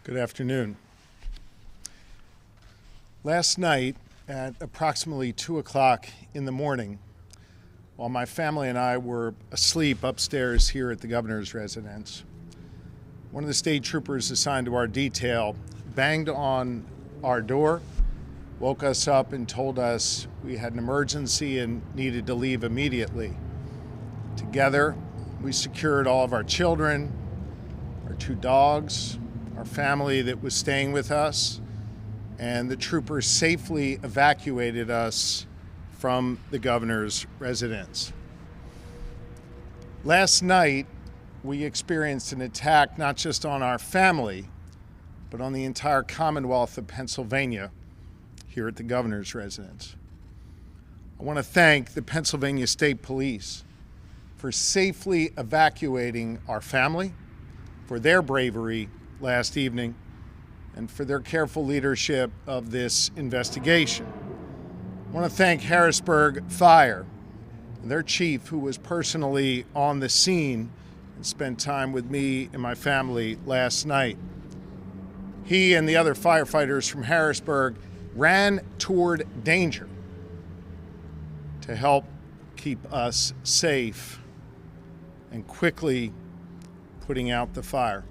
Good afternoon. Last night at approximately 2 o'clock in the morning, while my family and I were asleep upstairs here at the governor's residence, one of the state troopers assigned to our detail banged on our door, woke us up and told us we had an emergency and needed to leave immediately. Together, we secured all of our children, our 2 dogs, our family that was staying with us, and the troopers safely evacuated us from the governor's residence. Last night, we experienced an attack not just on our family, but on the entire Commonwealth of Pennsylvania here at the governor's residence. I want to thank the Pennsylvania State Police for safely evacuating our family, for their bravery last evening, and for their careful leadership of this investigation. I want to thank Harrisburg Fire and their chief, who was personally on the scene and spent time with me and my family last night. He and the other firefighters from Harrisburg ran toward danger to help keep us safe and quickly putting out the fire.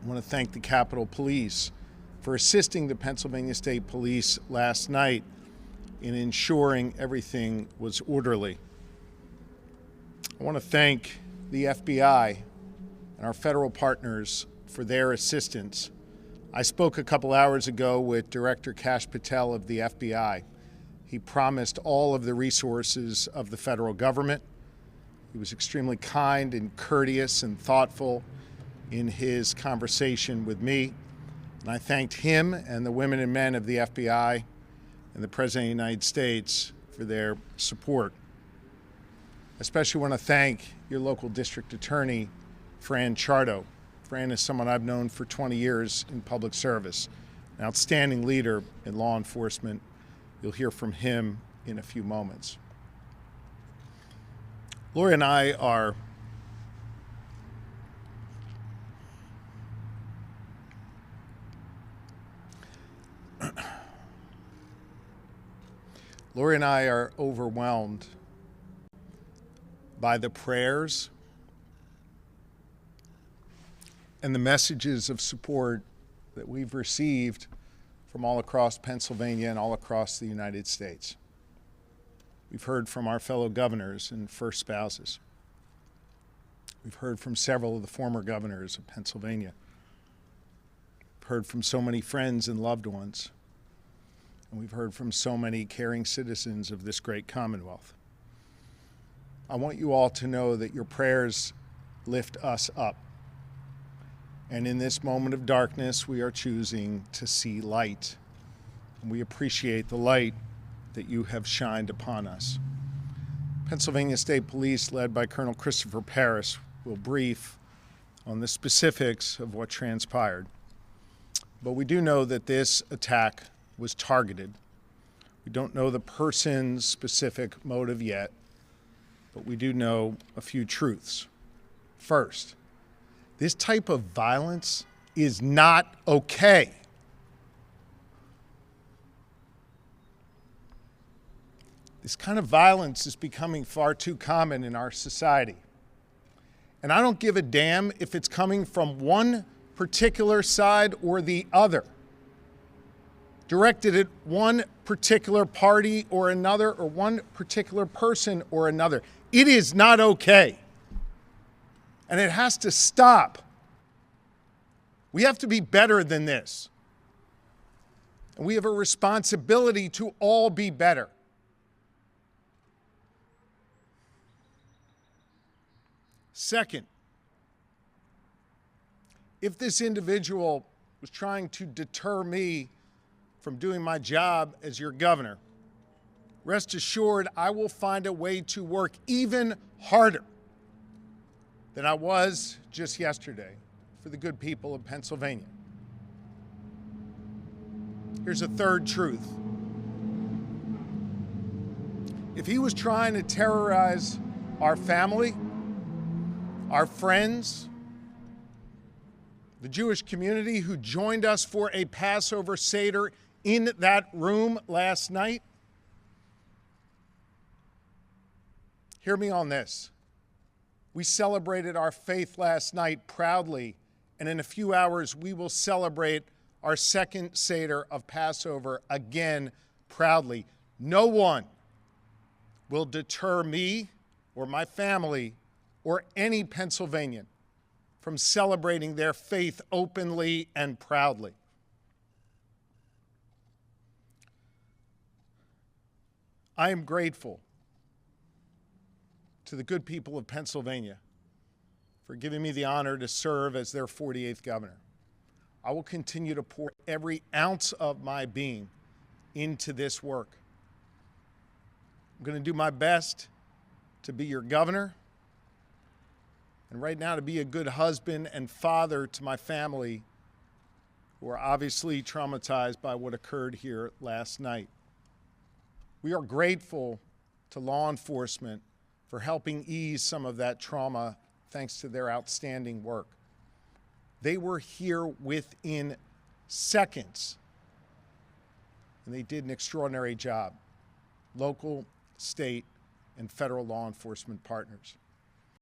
I want to thank the Capitol Police for assisting the Pennsylvania State Police last night in ensuring everything was orderly. I want to thank the FBI and our federal partners for their assistance. I spoke a couple hours ago with Director Kash Patel of the FBI. He promised all of the resources of the federal government. He was extremely kind and courteous and thoughtful in his conversation with me. And I thanked him and the women and men of the FBI and the President of the United States for their support. I especially want to thank your local district attorney, Fran Chardo. Fran is someone I've known for 20 years in public service, an outstanding leader in law enforcement. You'll hear from him in a few moments. Lori and I are overwhelmed by the prayers and the messages of support that we've received from all across Pennsylvania and all across the United States. We've heard from our fellow governors and first spouses. We've heard from several of the former governors of Pennsylvania. We've heard from so many friends and loved ones. And we've heard from so many caring citizens of this great Commonwealth. I want you all to know that your prayers lift us up. And in this moment of darkness, we are choosing to see light. And we appreciate the light that you have shined upon us. Pennsylvania State Police, led by Colonel Christopher Paris, will brief on the specifics of what transpired. But we do know that this attack was targeted. We don't know the person's specific motive yet, but we do know a few truths. First, this type of violence is not okay. This kind of violence is becoming far too common in our society. And I don't give a damn if it's coming from one particular side or the other, directed at one particular party or another, or one particular person or another. It is not okay. And it has to stop. We have to be better than this. And we have a responsibility to all be better. Second, if this individual was trying to deter me from doing my job as your governor, rest assured I will find a way to work even harder than I was just yesterday for the good people of Pennsylvania. Here's a third truth. If he was trying to terrorize our family, our friends, the Jewish community who joined us for a Passover Seder in that room last night. Hear me on this. We celebrated our faith last night proudly, and in a few hours we will celebrate our second Seder of Passover again proudly. No one will deter me or my family or any Pennsylvanian from celebrating their faith openly and proudly. I am grateful to the good people of Pennsylvania for giving me the honor to serve as their 48th governor. I will continue to pour every ounce of my being into this work. I'm going to do my best to be your governor, and right now to be a good husband and father to my family, who are obviously traumatized by what occurred here last night. We are grateful to law enforcement for helping ease some of that trauma thanks to their outstanding work. They were here within seconds, and they did an extraordinary job. Local, state, and federal law enforcement partners.